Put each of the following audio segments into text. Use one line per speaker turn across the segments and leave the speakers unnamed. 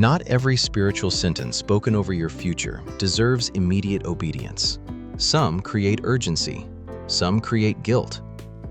Not every spiritual sentence spoken over your future deserves immediate obedience. Some create urgency. Some create guilt.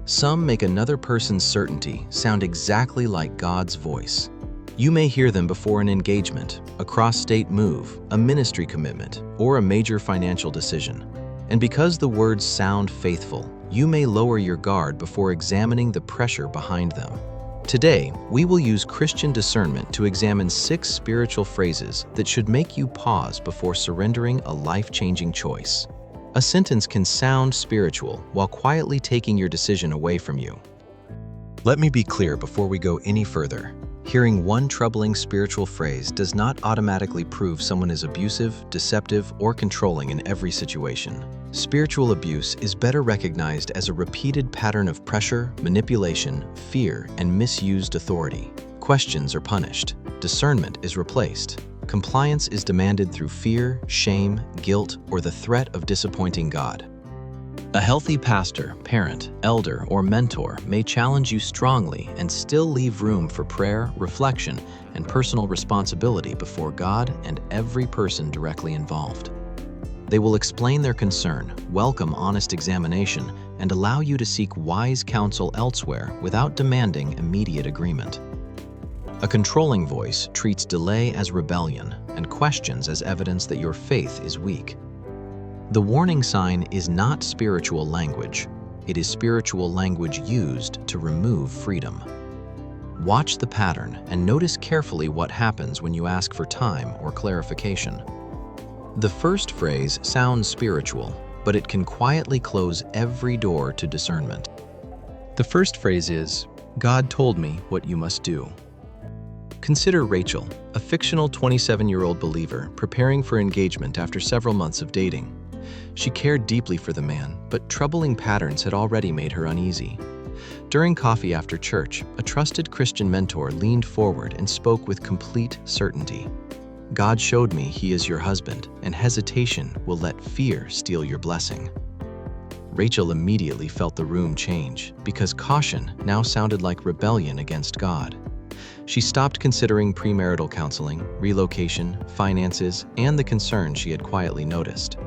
Some make another person's certainty sound exactly like God's voice. You may hear them before an engagement, a cross-state move, a ministry commitment, or a major financial decision. And because the words sound faithful, you may lower your guard before examining the pressure behind them. Today, we will use Christian discernment to examine 6 spiritual phrases that should make you pause before surrendering a life-changing choice. A sentence can sound spiritual while quietly taking your decision away from you. Let me be clear before we go any further. Hearing one troubling spiritual phrase does not automatically prove someone is abusive, deceptive, or controlling in every situation. Spiritual abuse is better recognized as a repeated pattern of pressure, manipulation, fear, and misused authority. Questions are punished. Discernment is replaced. Compliance is demanded through fear, shame, guilt, or the threat of disappointing God. A healthy pastor, parent, elder, or mentor may challenge you strongly and still leave room for prayer, reflection, and personal responsibility before God and every person directly involved. They will explain their concern, welcome honest examination, and allow you to seek wise counsel elsewhere without demanding immediate agreement. A controlling voice treats delay as rebellion and questions as evidence that your faith is weak. The warning sign is not spiritual language. It is spiritual language used to remove freedom. Watch the pattern and notice carefully what happens when you ask for time or clarification. The first phrase sounds spiritual, but it can quietly close every door to discernment. The first phrase is, "God told me what you must do." Consider Rachel, a fictional 27-year-old believer preparing for engagement after several months of dating. She cared deeply for the man, but troubling patterns had already made her uneasy. During coffee after church, a trusted Christian mentor leaned forward and spoke with complete certainty. "God showed me he is your husband, and hesitation will let fear steal your blessing." Rachel immediately felt the room change, because caution now sounded like rebellion against God. She stopped considering premarital counseling, relocation, finances, and the concerns she had quietly noticed.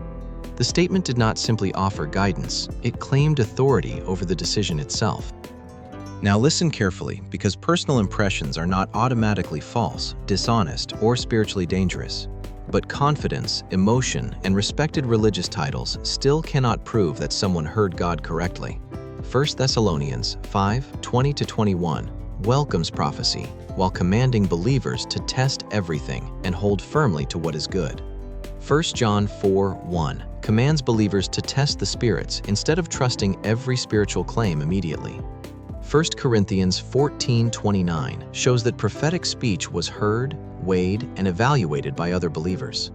The statement did not simply offer guidance, it claimed authority over the decision itself. Now listen carefully, because personal impressions are not automatically false, dishonest, or spiritually dangerous. But confidence, emotion, and respected religious titles still cannot prove that someone heard God correctly. 1 Thessalonians 5:20-21 welcomes prophecy, while commanding believers to test everything and hold firmly to what is good. 1 John 4:1 commands believers to test the spirits instead of trusting every spiritual claim immediately. 1 Corinthians 14:29 shows that prophetic speech was heard, weighed, and evaluated by other believers.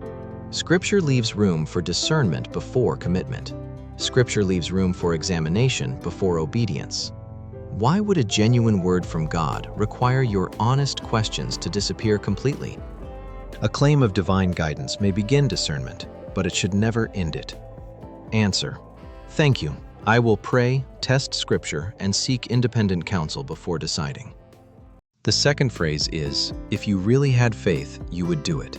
Scripture leaves room for discernment before commitment. Scripture leaves room for examination before obedience. Why would a genuine word from God require your honest questions to disappear completely? A claim of divine guidance may begin discernment, but it should never end it. Answer: thank you. I will pray, test Scripture, and seek independent counsel before deciding. The second phrase is, "If you really had faith, you would do it."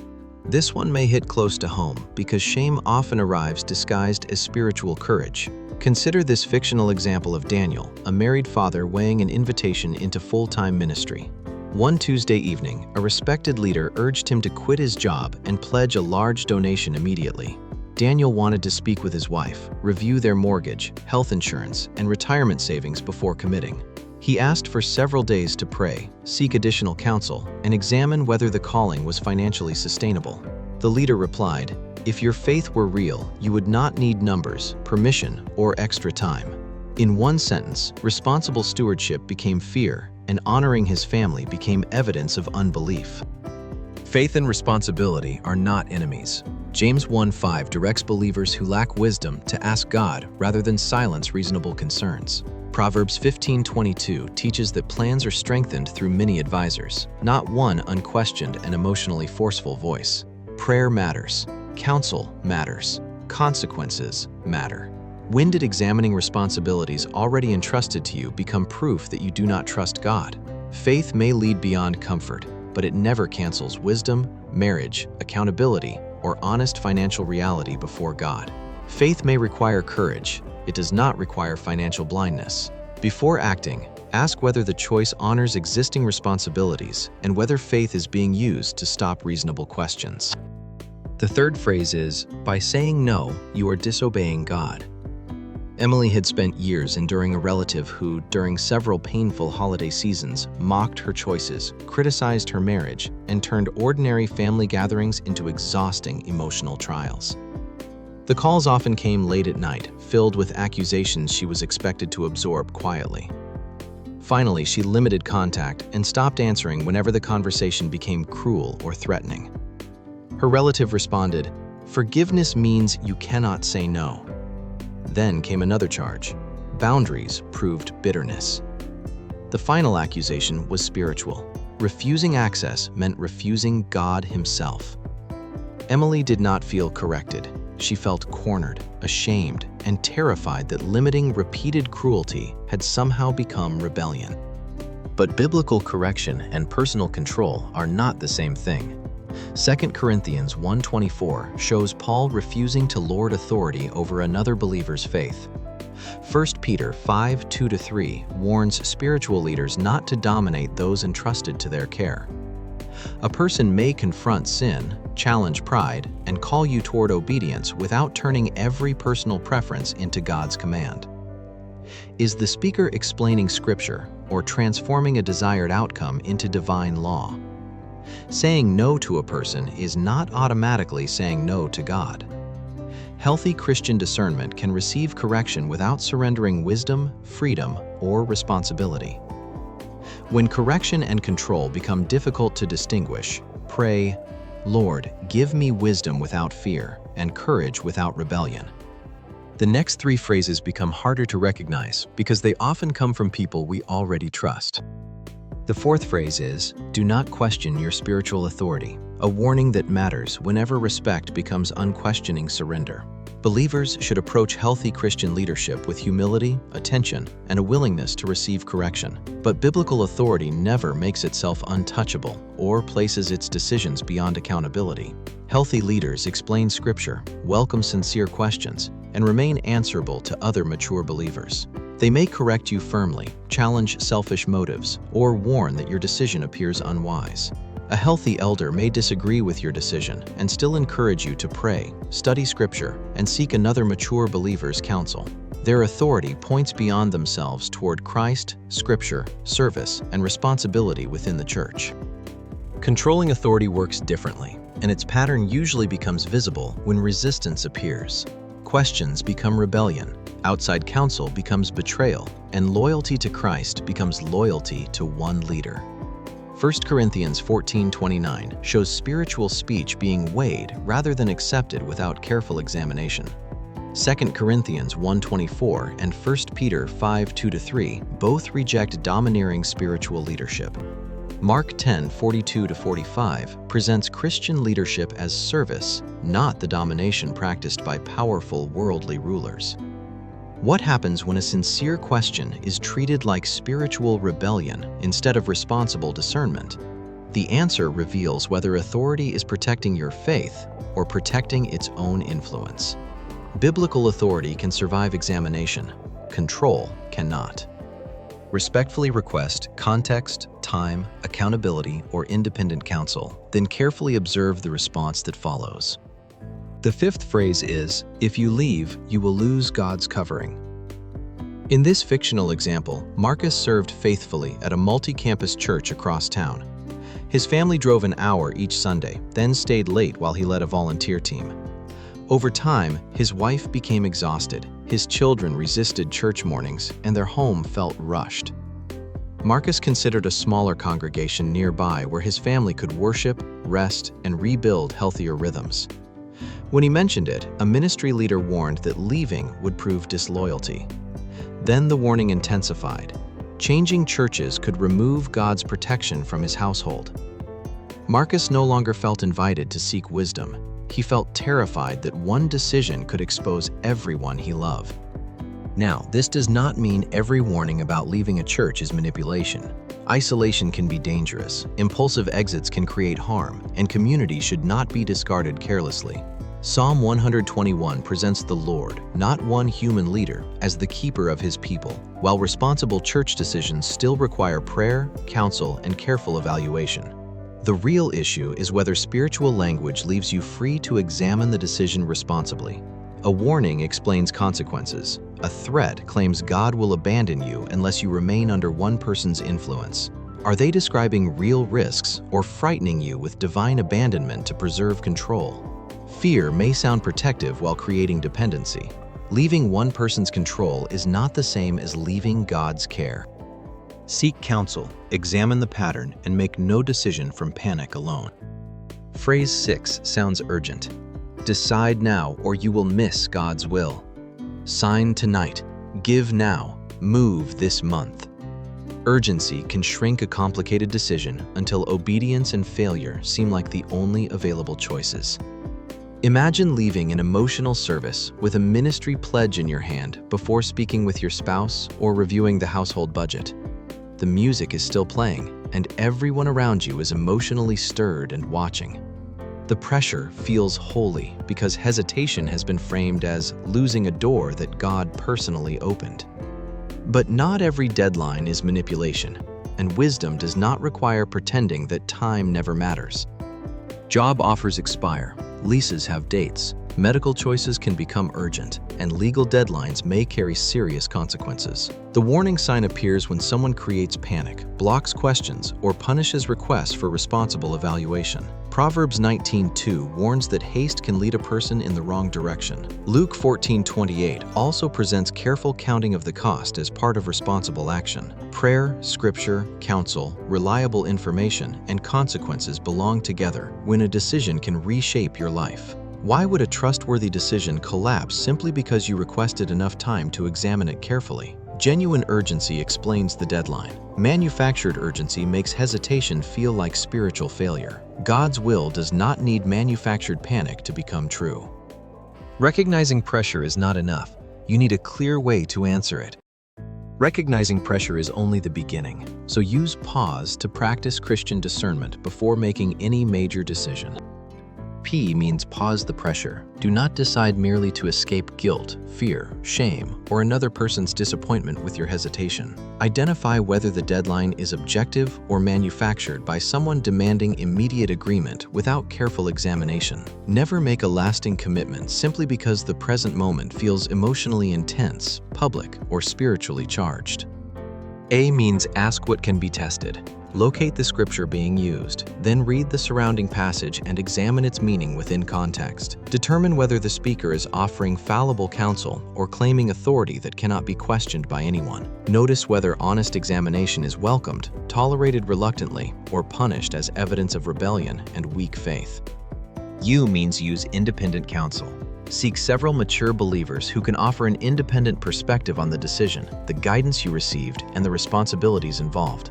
This one may hit close to home because shame often arrives disguised as spiritual courage. Consider this fictional example of Daniel, a married father weighing an invitation into full-time ministry. One Tuesday evening, a respected leader urged him to quit his job and pledge a large donation immediately. Daniel wanted to speak with his wife, review their mortgage, health insurance, and retirement savings before committing. He asked for several days to pray, seek additional counsel, and examine whether the calling was financially sustainable. The leader replied, "If your faith were real, you would not need numbers, permission, or extra time." In one sentence, responsible stewardship became fear, and honoring his family became evidence of unbelief. Faith and responsibility are not enemies. James 1:5 directs believers who lack wisdom to ask God rather than silence reasonable concerns. Proverbs 15:22 teaches that plans are strengthened through many advisors, not one unquestioned and emotionally forceful voice. Prayer matters. Counsel matters. Consequences matter. When did examining responsibilities already entrusted to you become proof that you do not trust God? Faith may lead beyond comfort, but it never cancels wisdom, marriage, accountability, or honest financial reality before God. Faith may require courage. It does not require financial blindness. Before acting, ask whether the choice honors existing responsibilities and whether faith is being used to stop reasonable questions. The third phrase is, by saying no, you are disobeying God. Emily had spent years enduring a relative who, during several painful holiday seasons, mocked her choices, criticized her marriage, and turned ordinary family gatherings into exhausting emotional trials. The calls often came late at night, filled with accusations she was expected to absorb quietly. Finally, she limited contact and stopped answering whenever the conversation became cruel or threatening. Her relative responded, "Forgiveness means you cannot say no." Then came another charge. Boundaries proved bitterness. The final accusation was spiritual. Refusing access meant refusing God Himself. Emily did not feel corrected. She felt cornered, ashamed, and terrified that limiting repeated cruelty had somehow become rebellion. But biblical correction and personal control are not the same thing. 2 Corinthians 1:24 shows Paul refusing to lord authority over another believer's faith. 1 Peter 5:2-3 warns spiritual leaders not to dominate those entrusted to their care. A person may confront sin, challenge pride, and call you toward obedience without turning every personal preference into God's command. Is the speaker explaining Scripture or transforming a desired outcome into divine law? Saying no to a person is not automatically saying no to God. Healthy Christian discernment can receive correction without surrendering wisdom, freedom, or responsibility. When correction and control become difficult to distinguish, pray, "Lord, give me wisdom without fear and courage without rebellion." The next three phrases become harder to recognize because they often come from people we already trust. The fourth phrase is, "Do not question your spiritual authority," a warning that matters whenever respect becomes unquestioning surrender. Believers should approach healthy Christian leadership with humility, attention, and a willingness to receive correction. But biblical authority never makes itself untouchable or places its decisions beyond accountability. Healthy leaders explain Scripture, welcome sincere questions, and remain answerable to other mature believers. They may correct you firmly, challenge selfish motives, or warn that your decision appears unwise. A healthy elder may disagree with your decision and still encourage you to pray, study Scripture, and seek another mature believer's counsel. Their authority points beyond themselves toward Christ, Scripture, service, and responsibility within the church. Controlling authority works differently, and its pattern usually becomes visible when resistance appears. Questions become rebellion, outside counsel becomes betrayal, and loyalty to Christ becomes loyalty to one leader. 1 Corinthians 14:29 shows spiritual speech being weighed rather than accepted without careful examination. 2 Corinthians 1:24 and 1 Peter 5:2-3 both reject domineering spiritual leadership. Mark 10:42-45 presents Christian leadership as service, not the domination practiced by powerful worldly rulers. What happens when a sincere question is treated like spiritual rebellion instead of responsible discernment? The answer reveals whether authority is protecting your faith or protecting its own influence. Biblical authority can survive examination. Control cannot. Respectfully request context, time, accountability, or independent counsel, then carefully observe the response that follows. The fifth phrase is, "If you leave, you will lose God's covering." In this fictional example, Marcus served faithfully at a multi-campus church across town. His family drove an hour each Sunday, then stayed late while he led a volunteer team. Over time, his wife became exhausted, his children resisted church mornings, and their home felt rushed. Marcus considered a smaller congregation nearby where his family could worship, rest, and rebuild healthier rhythms. When he mentioned it, a ministry leader warned that leaving would prove disloyalty. Then the warning intensified. Changing churches could remove God's protection from his household. Marcus no longer felt invited to seek wisdom. He felt terrified that one decision could expose everyone he loved. Now, this does not mean every warning about leaving a church is manipulation. Isolation can be dangerous, impulsive exits can create harm, and community should not be discarded carelessly. Psalm 121 presents the Lord, not one human leader, as the keeper of his people, while responsible church decisions still require prayer, counsel, and careful evaluation. The real issue is whether spiritual language leaves you free to examine the decision responsibly. A warning explains consequences. A threat claims God will abandon you unless you remain under one person's influence. Are they describing real risks or frightening you with divine abandonment to preserve control? Fear may sound protective while creating dependency. Leaving one person's control is not the same as leaving God's care. Seek counsel, examine the pattern, and make no decision from panic alone. Phrase 6 sounds urgent. Decide now or you will miss God's will. Sign tonight. Give now. Move this month. Urgency can shrink a complicated decision until obedience and failure seem like the only available choices. Imagine leaving an emotional service with a ministry pledge in your hand before speaking with your spouse or reviewing the household budget. The music is still playing, and everyone around you is emotionally stirred and watching. The pressure feels holy because hesitation has been framed as losing a door that God personally opened. But not every deadline is manipulation, and wisdom does not require pretending that time never matters. Job offers expire, leases have dates, medical choices can become urgent, and legal deadlines may carry serious consequences. The warning sign appears when someone creates panic, blocks questions, or punishes requests for responsible evaluation. Proverbs 19:2 warns that haste can lead a person in the wrong direction. Luke 14:28 also presents careful counting of the cost as part of responsible action. Prayer, scripture, counsel, reliable information, and consequences belong together when a decision can reshape your life. Why would a trustworthy decision collapse simply because you requested enough time to examine it carefully? Genuine urgency explains the deadline. Manufactured urgency makes hesitation feel like spiritual failure. God's will does not need manufactured panic to become true. Recognizing pressure is not enough. You need a clear way to answer it. Recognizing pressure is only the beginning, so use pause to practice Christian discernment before making any major decision. P means pause the pressure. Do not decide merely to escape guilt, fear, shame, or another person's disappointment with your hesitation. Identify whether the deadline is objective or manufactured by someone demanding immediate agreement without careful examination. Never make a lasting commitment simply because the present moment feels emotionally intense, public, or spiritually charged. A means ask what can be tested. Locate the scripture being used, then read the surrounding passage and examine its meaning within context. Determine whether the speaker is offering fallible counsel or claiming authority that cannot be questioned by anyone. Notice whether honest examination is welcomed, tolerated reluctantly, or punished as evidence of rebellion and weak faith. U means use independent counsel. Seek several mature believers who can offer an independent perspective on the decision, the guidance you received, and the responsibilities involved.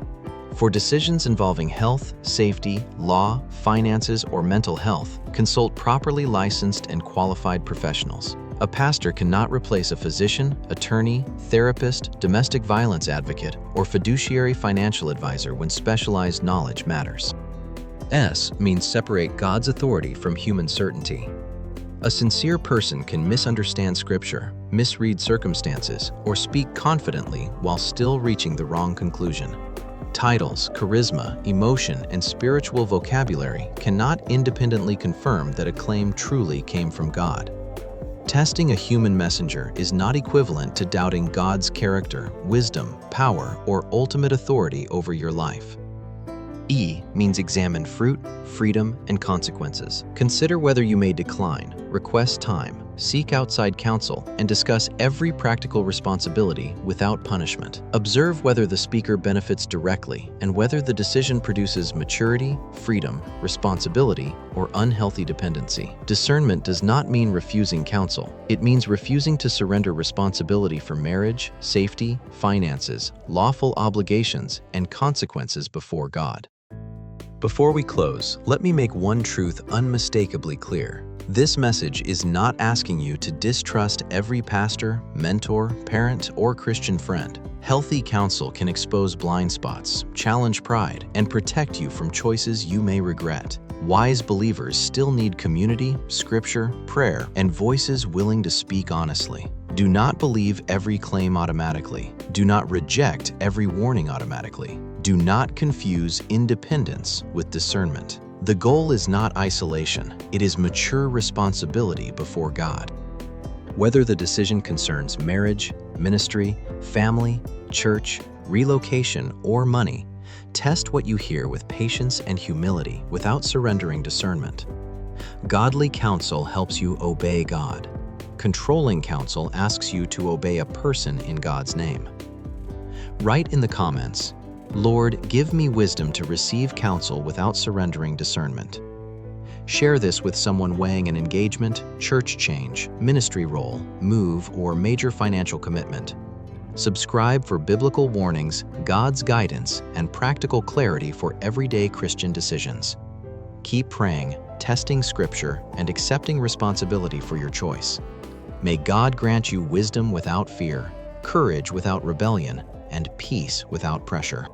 For decisions involving health, safety, law, finances, or mental health, consult properly licensed and qualified professionals. A pastor cannot replace a physician, attorney, therapist, domestic violence advocate, or fiduciary financial advisor when specialized knowledge matters. S means separate God's authority from human certainty. A sincere person can misunderstand scripture, misread circumstances, or speak confidently while still reaching the wrong conclusion. Titles, charisma, emotion, and spiritual vocabulary cannot independently confirm that a claim truly came from God. Testing a human messenger is not equivalent to doubting God's character, wisdom, power, or ultimate authority over your life. E means examine fruit, freedom, and consequences. Consider whether you may decline, request time, seek outside counsel, and discuss every practical responsibility without punishment. Observe whether the speaker benefits directly and whether the decision produces maturity, freedom, responsibility, or unhealthy dependency. Discernment does not mean refusing counsel. It means refusing to surrender responsibility for marriage, safety, finances, lawful obligations, and consequences before God. Before we close, let me make one truth unmistakably clear. This message is not asking you to distrust every pastor, mentor, parent, or Christian friend. Healthy counsel can expose blind spots, challenge pride, and protect you from choices you may regret. Wise believers still need community, scripture, prayer, and voices willing to speak honestly. Do not believe every claim automatically. Do not reject every warning automatically. Do not confuse independence with discernment. The goal is not isolation, it is mature responsibility before God. Whether the decision concerns marriage, ministry, family, church, relocation, or money, test what you hear with patience and humility without surrendering discernment. Godly counsel helps you obey God. Controlling counsel asks you to obey a person in God's name. Write in the comments, "Lord, give me wisdom to receive counsel without surrendering discernment." Share this with someone weighing an engagement, church change, ministry role, move, or major financial commitment. Subscribe for biblical warnings, God's guidance, and practical clarity for everyday Christian decisions. Keep praying, testing Scripture, and accepting responsibility for your choice. May God grant you wisdom without fear, courage without rebellion, and peace without pressure.